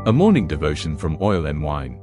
A morning devotion from Oil and Wine.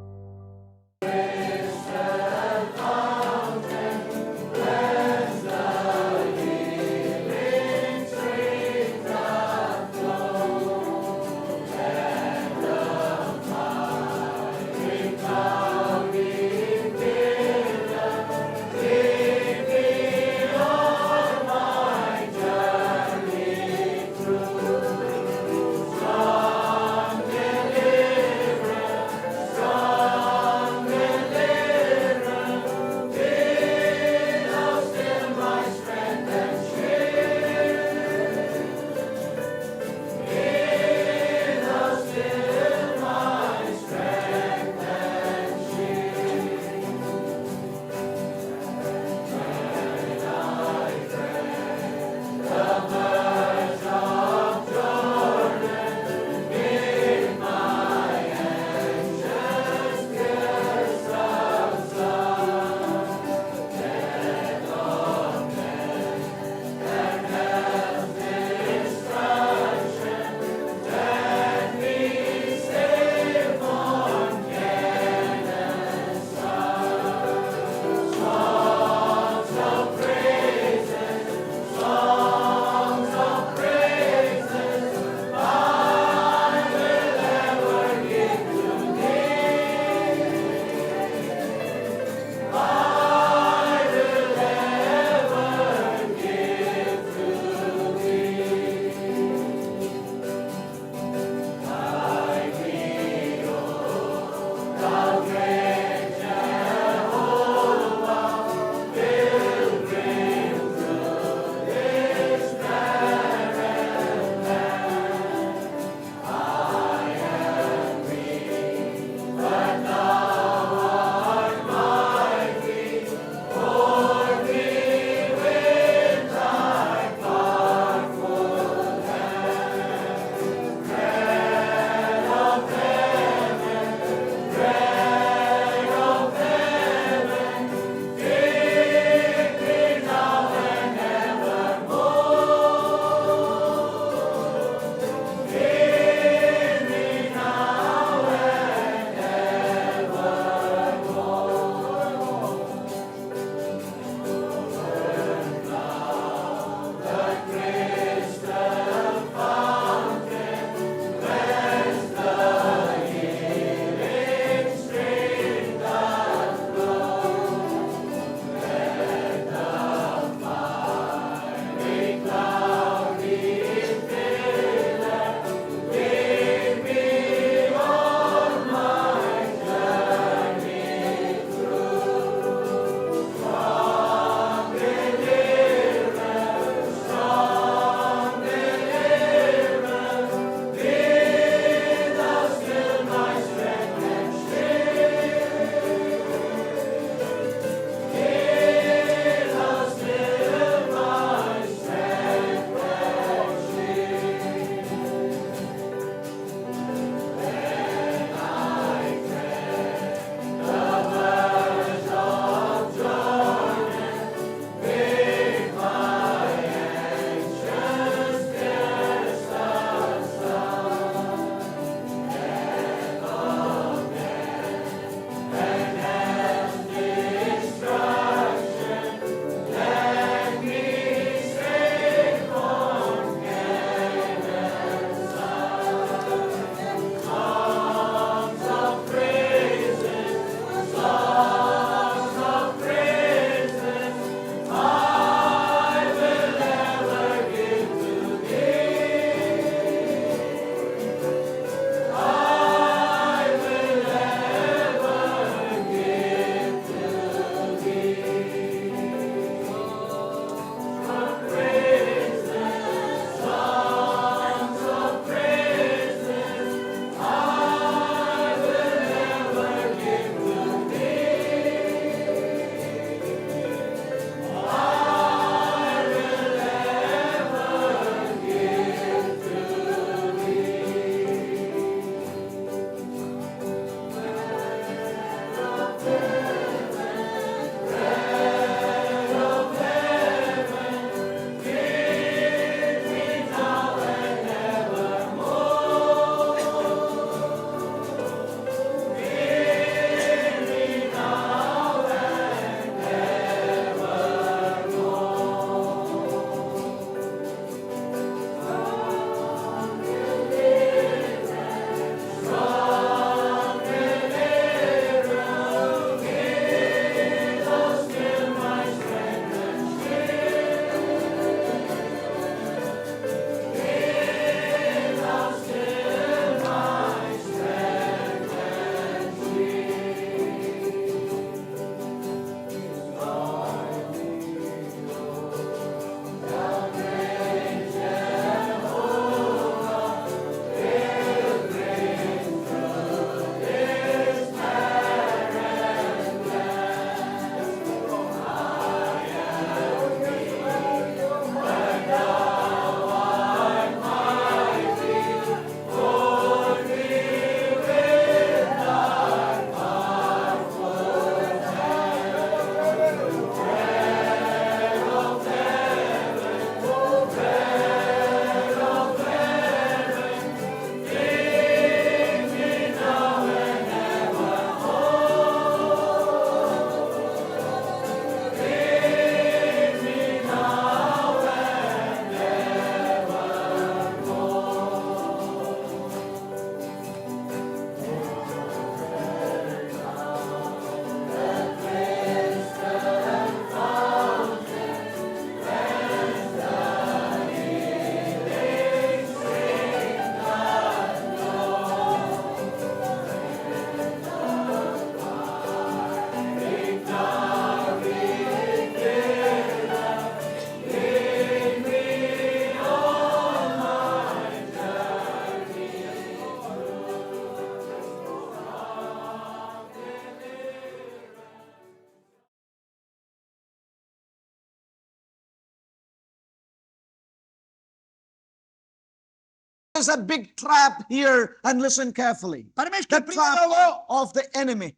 is a big trap here, and listen carefully. परमेश्वर के The प्रिय trap लोगों, of the enemy,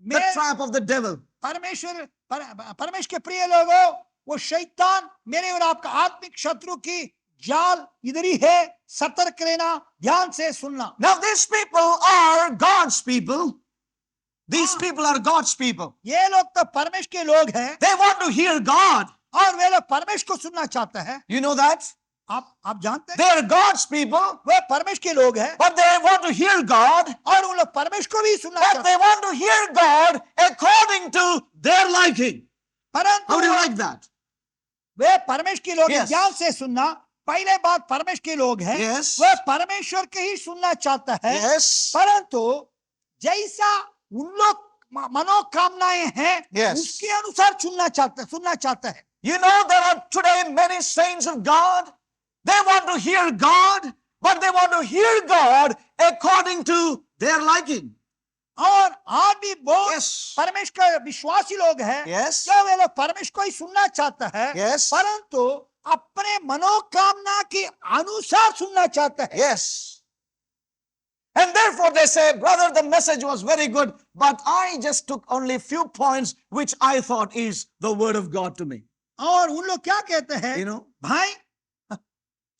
the मैं trap of the devil. परमेश्वर के प्रिय लोगों, वो शैतान मेरे और आपका आत्मिक शत्रु की जाल इधर ही है, सतर्क रहना, ध्यान से सुनना। Now, these people are God's people. These people are God's people. ये लोग तो परमेश्वर के लोग हैं They want to hear God. और वे लोग परमेश्वर को सुनना चाहते हैं। You know that? आप जानते हैं, They are God's people, वे परमेश्वर के लोग हैं but they want to hear God. और उन लोग परमेश्वर को भी सुनना But चाहते they want to hear God according to their liking. हैं। How do you परंतु like that? वे परमेश्वर के लोग हैं, Yes. ध्यान से सुनना। पहले बात परमेश्वर के लोग हैं, Yes. वे परमेश्वर के ही सुनना चाहता है। Yes. परंतु जैसा उन लोग मनोकामनाएं हैं, Yes. उसके अनुसार सुनना चाहता है। You know, there are today many saints of God. They want to hear God, but they want to hear God according to their liking. और आज भी बहुत Yes. परमेश्वर का विश्वासी लोग हैं, Yes. जो वे लोग परमेश्वर को ही सुनना चाहता है, Yes. परंतु अपने मनोकामना के अनुसार सुनना चाहता है। Yes. And therefore they say, brother, the message was very good, but I just took only a few points which I thought is the word of God to me. और उन लोग क्या कहते हैं, You know? भाई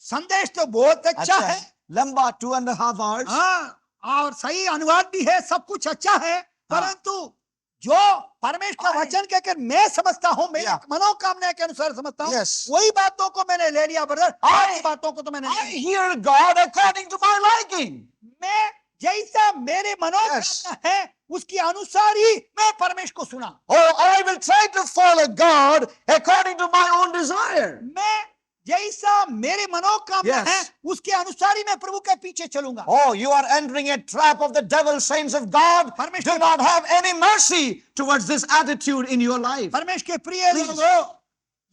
संदेश तो बहुत अच्छा अच्छा है, लंबा 2.5 hours. हाँ, और सही अनुवाद भी है, सब कुछ अच्छा है, परंतु जो परमेश्वर का वचन कहकर मैं समझता हूँ, मेरी Yeah. मनोकामना के अनुसार समझता हूँ, Yes. वही बातों को मैंने ले लिया ब्रदर, बाकी बातों को तो मैंने I नहीं। hear God according to my liking. मैं जैसा मेरे मनोकामना है उसके अनुसार ही मैं परमेश्वर को सुना। Or I will try to follow God according to my own desire. मैं जैसा मेरे मनोकामना Yes. है उसके अनुसार ही मैं प्रभु के पीछे चलूंगा। Oh, you are entering a trap of the devil, saints of God. परमेश्वर Do not have any mercy towards this attitude in your life. परमेश्वर के प्रिय Please. लोगों,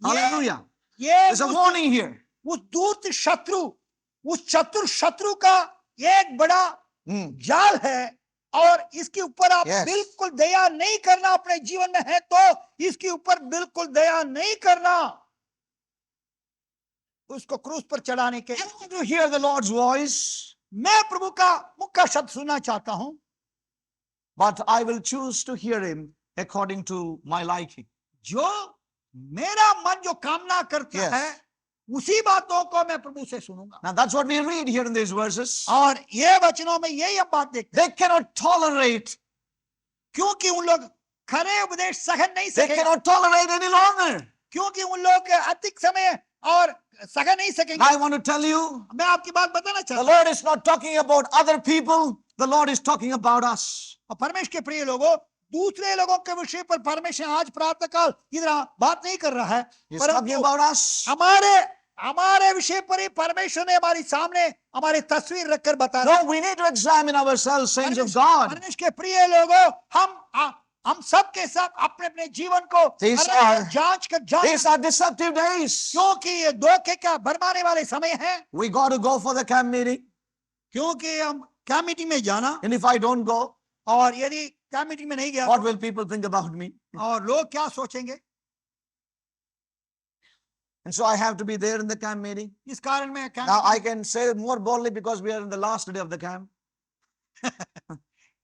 Hallelujah. ये There's a warning here. उस दूत शत्रु, उस चतुर शत्रु का एक बड़ा जाल है, और इसके ऊपर आप Yes. बिल्कुल दया नहीं करना, अपने जीवन में है तो इसके ऊपर बिल्कुल दया नहीं करना, उसको क्रूस पर चढ़ाने के। I want to hear the Lord's voice, मैं प्रभु का मुख्य शब्द सुनना चाहता हूं, but I will choose to hear him according to my liking. जो मेरा मन जो कामना करता Yes. है उसी बातों को मैं प्रभु से सुनूंगा। Now that's what we read here in these verses. और ये वचनों में यही हम बात देखते हैं, They cannot tolerate. क्योंकि उन लोग खरे उपदेश सहन नहीं They सकेंगे, cannot tolerate any longer. क्योंकि उन लोग अधिक समय और सहन नहीं सकेंगे। I want to tell you, मैं आपकी बात बताना the चाहता हूं, Lord is not talking about other people. The Lord is talking about us. और परमेश्वर के प्रिय लोगों, दूसरे लोगों के विषय पर परमेश्वर आज प्रातः काल इधर बात नहीं कर रहा है, He's talking परंतु about us. हमारे विषय पर ही परमेश्वर ने हमारी सामने हमारी तस्वीर रखकर बताया। No, we need to examine ourselves, saints of God. परमेश्वर के प्रिय लोगों, हम सब के साथ अपने अपने जीवन को These are- जांच कर These are deceptive days. क्योंकि ये धोखे का भरमाने वाले समय हैं, We got to go for the camp meeting. क्योंकि हम क्या मीटिंग में जाना, And if I don't go, और यदि क्या मीटिंग में नहीं गया what will people think about me? और लोग क्या सोचेंगे, And so I have to be there in the camp meeting. इस कारण में क्या Now I can say more boldly because we are in the last day of the camp.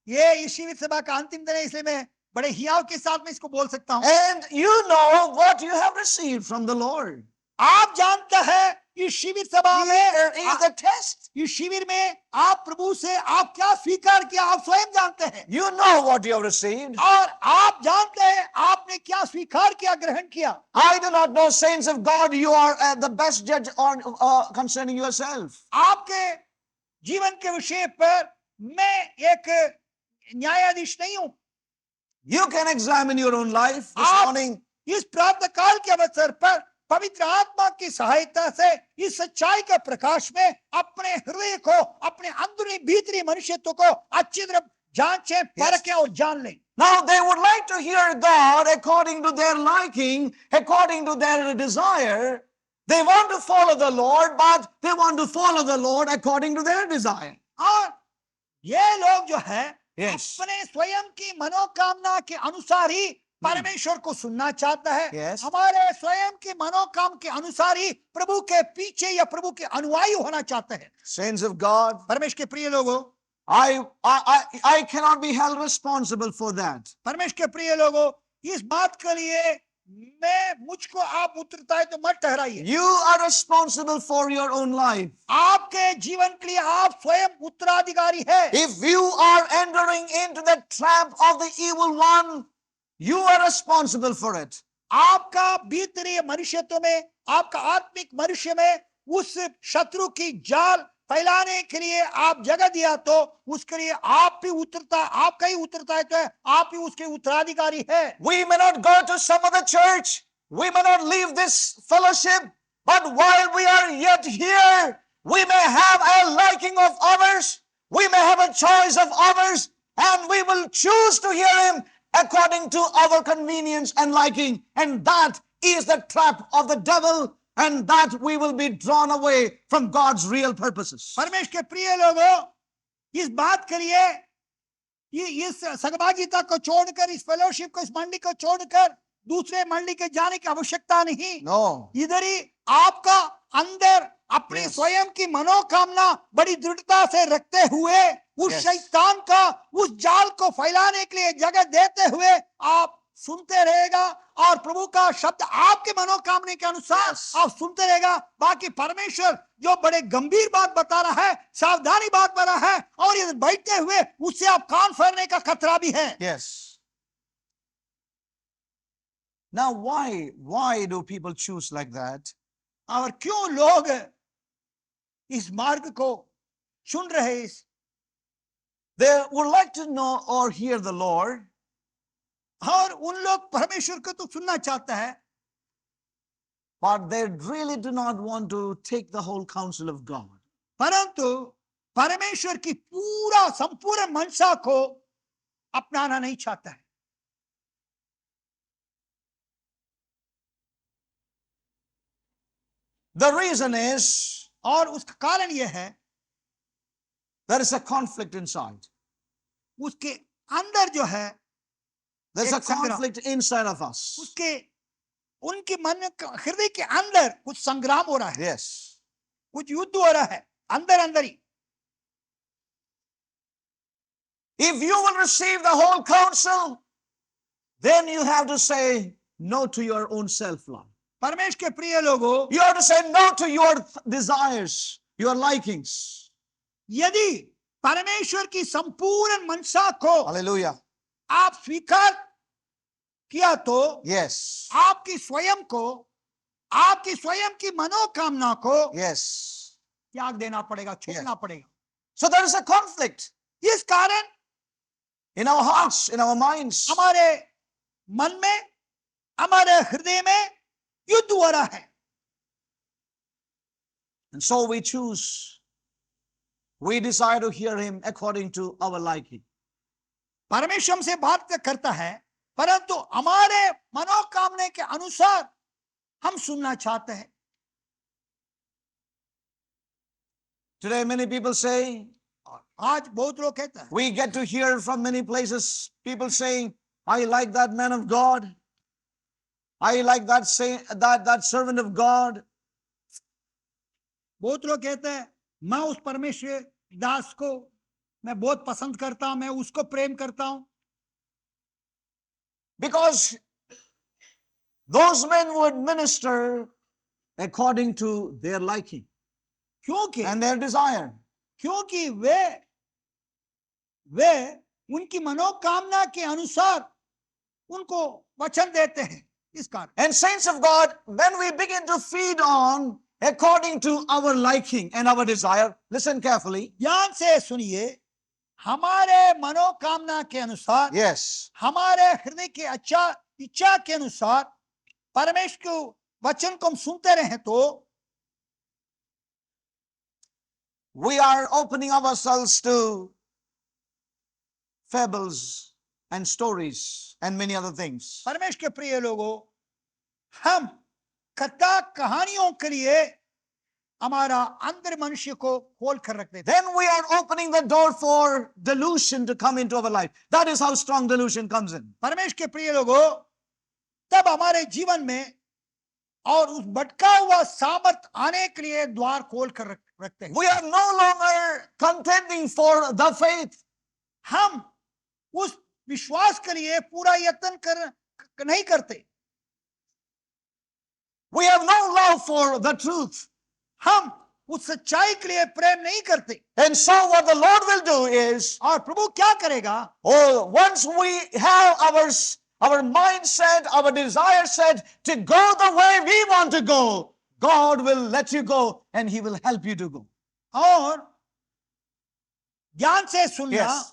ये इस शिविर सभा का अंतिम दिन है, इसलिए मैं बड़े हियाव के साथ में इसको बोल सकता हूँ। And you know what you have received from the Lord. आप जानते हैं इस शिविर सभा Here में, is the test. इस शिविर में आप प्रभु से आप क्या स्वीकार किया, आप स्वयं जानते हैं, You know what you have received. और आप जानते हैं आपने क्या स्वीकार किया, ग्रहण किया। I do not know, saints of God, you are the best judge on concerning yourself. आपके जीवन के विषय पर मैं एक न्यायाधीश नहीं हूं। You can examine your own life this आप morning. इस प्रातः काल के अवसर पर पवित्र आत्मा की सहायता से इस सच्चाई के प्रकाश में अपने हृदय को, अपने अंदरूनी भीतरी मनुष्यत्व को अच्छी तरह जांचें, परखें और जान लें। Now they would like to hear God according to their liking, according to their desire. They want to follow the Lord, but they want to follow the Lord according to their desire. और ये लोग जो है Yes. अपने स्वयं की मनोकामना के अनुसार ही परमेश्वर को सुनना चाहता है। Yes. हमारे स्वयं के मनोकाम के अनुसार ही प्रभु के पीछे या प्रभु के अनुयायी होना चाहते हैं। Saints of God, परमेश्वर के प्रिय लोगों, I cannot be held responsible for that. परमेश्वर के प्रिय लोगों, इस बात के लिए मुझको आप उत्तरदायी तो मत ठहराइए। You are responsible for your own life. आपके जीवन के लिए आप स्वयं उत्तराधिकारी है। If you are entering into the trap of the evil one, you are responsible for it. आपका भीतरीय मनुष्यत्व में, आपका आत्मिक मनुष्य में उस शत्रु की जाल फैलाने के लिए आप जगह दिया तो उसके लिए आप भी आपका ही उत्तरदायित्व है, आप ही उसके उत्तराधिकारी है। We may not go to some other church, we may not leave this fellowship, but while we are yet here, we may have a liking of others, we may have a choice of others, and we will choose to hear him according to our convenience and liking. And that is the trap of the devil, and that we will be drawn away from God's real purposes. परमेश्वर के प्रिय लोगों, इस बात के लिए इस सहभागिता को छोड़कर, इस फेलोशिप को, इस मंडली को छोड़कर दूसरे मंडली के जाने की आवश्यकता नहीं। No. इधर ही आपका अंदर अपनी Yes. स्वयं की मनोकामना बड़ी दृढ़ता से रखते हुए उस Yes. शैतान का उस जाल को फैलाने के लिए जगह देते हुए आप सुनते रहेगा, और प्रभु का शब्द आपके मनोकामने के अनुसार Yes. आप सुनते रहेगा। बाकी परमेश्वर जो बड़े गंभीर बात बता रहा है, सावधानी बात बता रहा है, और ये बैठते हुए उससे आप कान फेरने का खतरा भी है। Yes. Now, why do people choose like that? और क्यों लोग इस मार्ग को चुन रहे हैं? They would like to know or hear the Lord, और उन लोग परमेश्वर को तो सुनना चाहता है, but they really do not want to take the whole counsel of God. परंतु परमेश्वर की पूरा संपूर्ण मनसा को अपनाना नहीं चाहता है। The reason is और उसका कारण यह है, there is a conflict inside. उसके अंदर जो है, There's a एक संग्राम। conflict inside of us. उसके उनके मन हृदय के अंदर कुछ संग्राम हो रहा है, Yes. कुछ युद्ध हो रहा है अंदर अंदर ही। If you will receive the whole counsel, then you have to say no to your own self-love. परमेश्वर के प्रिय लोगों, You have to say no to your desires, your likings. यदि परमेश्वर की संपूर्ण मनसा को Hallelujah. आप स्वीकार किया तो Yes. आपकी स्वयं को, आपकी स्वयं की मनोकामना को Yes. त्याग देना पड़ेगा, छोड़ना पड़ेगा। So there is a conflict इस कारण in our hearts, in our minds. हमारे मन में, हमारे हृदय में युद्ध हो रहा है। And so we choose. We desire to hear him according to our liking. परमेश्वर हमसे बात करता है, परंतु हमारे मनोकामना के अनुसार हम सुनना चाहते हैं। Today many people say, आज बहुत लोग कहते हैं, we get to hear from many places people saying, I like that man of God. I like that servant of God. बहुत लोग कहते हैं, मैं उस परमेश्वर दास को मैं बहुत पसंद करता हूं, मैं उसको प्रेम करता हूं। Because those men would minister according to their liking क्योंकि and their desire. क्योंकि वे उनकी मनोकामना के अनुसार उनको वचन देते हैं। इस कारण And saints of God, when we begin to feed on according to our liking and our desire, listen carefully. ध्यान से सुनिए, हमारे मनोकामना के अनुसार, Yes. हमारे हृदय की इच्छा के अनुसार परमेश्वर के वचन को हम सुनते रहे तो we are opening ourselves to fables and stories and many other things. परमेश्वर के प्रिय लोगों, हम कथा कहानियों के लिए हमारा अंदर मनुष्य को खोल कर रख देते हैं। Then we are opening the door for delusion to come into our life. That is how strong delusion comes in. परमेश्वर के प्रिय लोगों, तब हमारे जीवन में और उस भटका हुआ सामर्थ आने के लिए द्वार खोल कर रखते हैं। We are no longer contending for the faith. हम उस विश्वास के लिए पूरा यत्न नहीं करते। We have no love for the truth. हम उस सच्चाई के लिए प्रेम नहीं करते। And so what the Lord will do is, और प्रभु क्या करेगा? oh, once we have our mindset, our desire set to go the way we want to go, God will let you go and He will help you to go. और ध्यान से सुनना, Yes.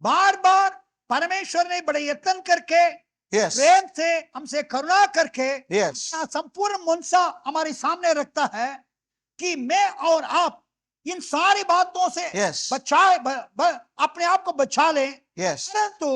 बार बार परमेश्वर ने बड़े यत्न करके, Yes. प्रेम से हमसे करुणा करके Yes. अपना संपूर्ण मनसा हमारे सामने रखता है कि मैं और आप इन सारी बातों से Yes. अपने आप को बचा लें। Yes. परंतु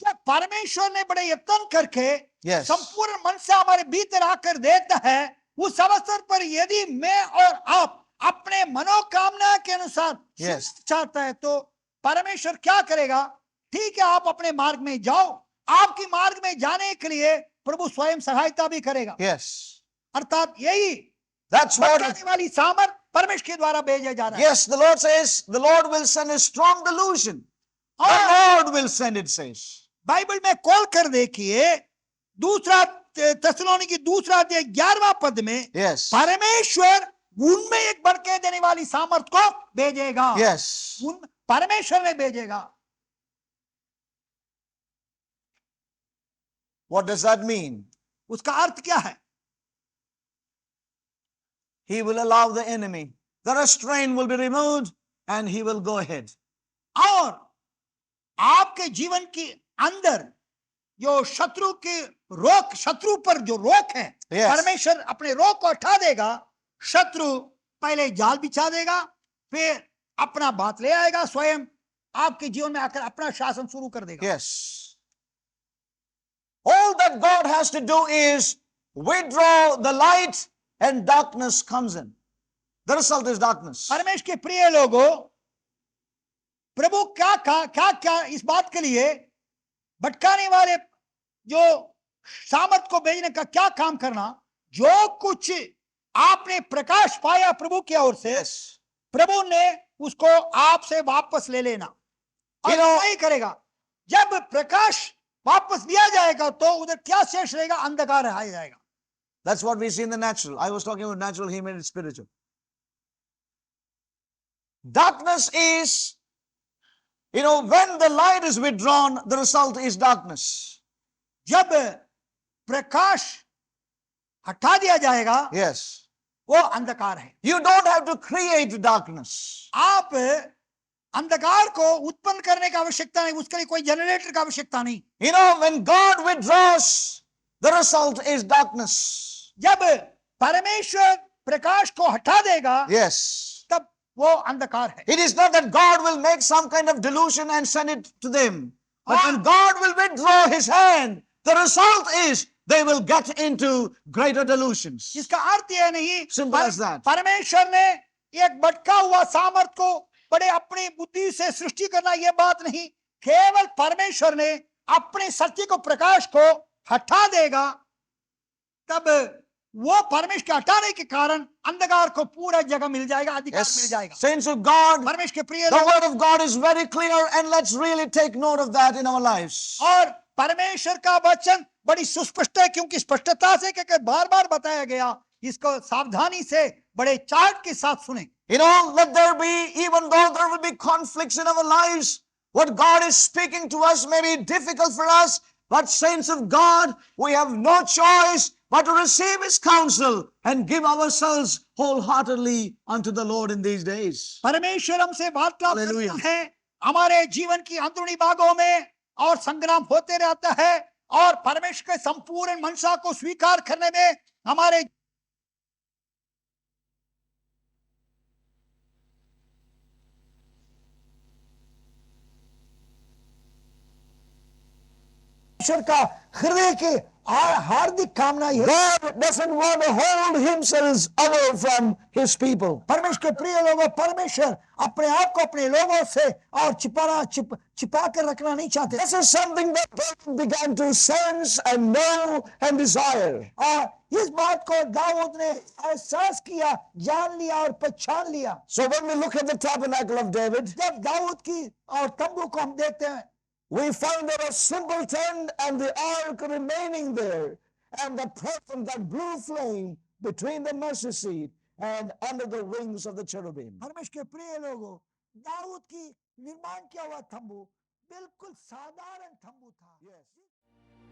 जब परमेश्वर ने बड़े यत्न करके Yes. संपूर्ण मन से हमारे भीतर आकर देता है, उस अवसर पर यदि मैं और आप अपने मनोकामना के अनुसार Yes. चाहता है तो परमेश्वर क्या करेगा? ठीक है, आप अपने मार्ग में जाओ, आपकी मार्ग में जाने के लिए प्रभु स्वयं सहायता भी करेगा। Yes. अर्थात यही That's what. भटकाने वाली सामर्थ परमेश्वर के द्वारा भेजा जा रहा है। Yes, the Lord says, the Lord will send a strong delusion. The Lord will send, it says. Bible में खोल कर देखिए, दूसरा थिस्सलुनीकी दूसरा अध्याय 11वां पद में Yes. परमेश्वर उनमें एक भड़के देने वाली सामर्थ को भेजेगा। Yes. परमेश्वर ने भेजेगा। What does that mean? उसका अर्थ क्या है? He will allow the enemy. The restraint will be removed and he will go ahead. और आपके जीवन के अंदर जो शत्रु पर जो रोक है, Yes. परमेश्वर अपने रोक को हटा देगा। शत्रु पहले जाल बिछा देगा, फिर अपना बात ले आएगा, स्वयं आपके जीवन में आकर अपना शासन शुरू कर देगा। Yes. All that God has to do is withdraw the light and darkness comes in. The result is darkness. परमेश्वर के प्रिय लोगों, प्रभु क्या इस बात के लिए भटकाने वाले जो सामर्थ को भेजने का क्या काम करना? जो कुछ आपने प्रकाश पाया प्रभु की ओर से, Yes. प्रभु ने उसको आपसे वापस ले लेना। और नहीं करेगा। जब प्रकाश वापस दिया जाएगा तो उधर क्या शेष रहेगा? अंधकार रह जाएगा। That's what we see in the natural. I was talking about natural, he made it spiritual. Darkness is, when the light is withdrawn, the result is darkness. जब प्रकाश हटा दिया जाएगा, Yes. वो अंधकार है। You don't have to create darkness. आप अंधकार को उत्पन्न करने की आवश्यकता नहीं, उसके लिए कोई जनरेटर की आवश्यकता नहीं। When God withdraws, the result is darkness. जब परमेश्वर प्रकाश को हटा देगा, Yes. तब वो अंधकार है। It is not that God will make some kind of delusion and send it to them. But when God will withdraw his hand, the result is they will get into greater delusions. इसका अर्थ यह नहीं, Simple as that. परमेश्वर ने एक भटका हुआ सामर्थ को बड़े अपनी बुद्धि से सृष्टि करना, यह बात नहीं। केवल परमेश्वर ने अपने सत्य को, प्रकाश को हटा देगा, तब वो परमेश्वर के हटाने के कारण अंधकार को पूरा जगह मिल जाएगा, अधिकार मिल Yes. जाएगा। Saints of God, परमेश्वर के प्रिय the लोगों, word of God is very clear and let's really take note of that in our lives. और परमेश्वर का वचन बड़ी सुस्पष्ट है, क्योंकि स्पष्टता से बार बार बताया गया। इसको सावधानी से बड़े चार्ट के साथ सुने। Let there be, even though there will be conflicts in our lives, what God is speaking to us may be difficult for us, but saints of God, we have no choice but to receive his counsel and give ourselves wholeheartedly unto the Lord in these days. परमेश्वर हमसे वार्तालाप Hallelujah. करता है, हमारे जीवन की अंदरूनी भागों में और संग्राम होते रहता है, और परमेश्वर के संपूर्ण मनसा को स्वीकार करने में हमारे परमेश्वर का हृदय के हार्दिक कामना यह God doesn't want to hold himself away from his people. परमेश्वर के प्रिय लोगों, परमेश्वर अपने आप को अपने लोगों से और छिपा कर रखना नहीं चाहते। This is something that David began to sense and know and desire. और इस बात को दाऊद ने एहसास किया, जान लिया और पहचान लिया। So when we look at the tabernacle of David, जब दाऊद की और तंबू को हम देखते हैं, we find there a simple tent and the ark remaining there, and the presence that blue flame between the mercy seat and under the wings of the cherubim. परमेश्वर के प्रिय लोगों, दाऊद की निर्माण किया हुआ तंबू बिल्कुल साधारण तंबू था।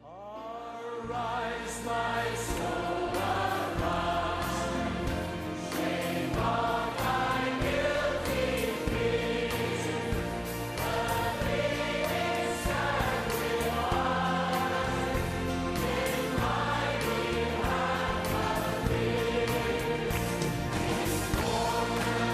Arise, my soul, arise. Shame on thy guilty feet. The living sun will rise in mighty harmony. Before the throne my church stands. Before the throne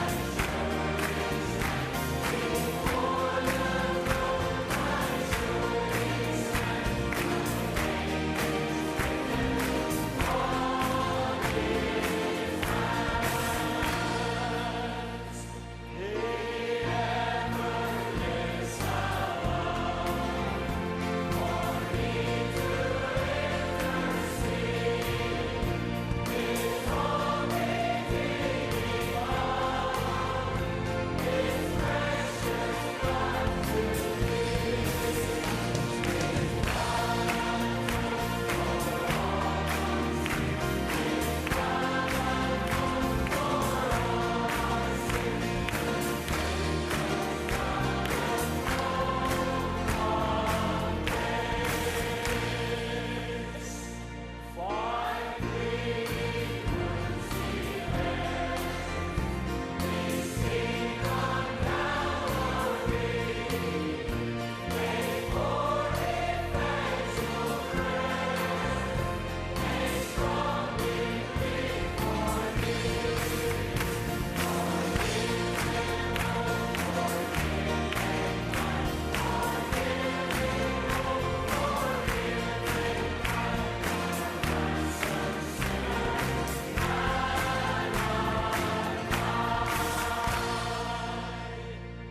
my church stands.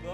The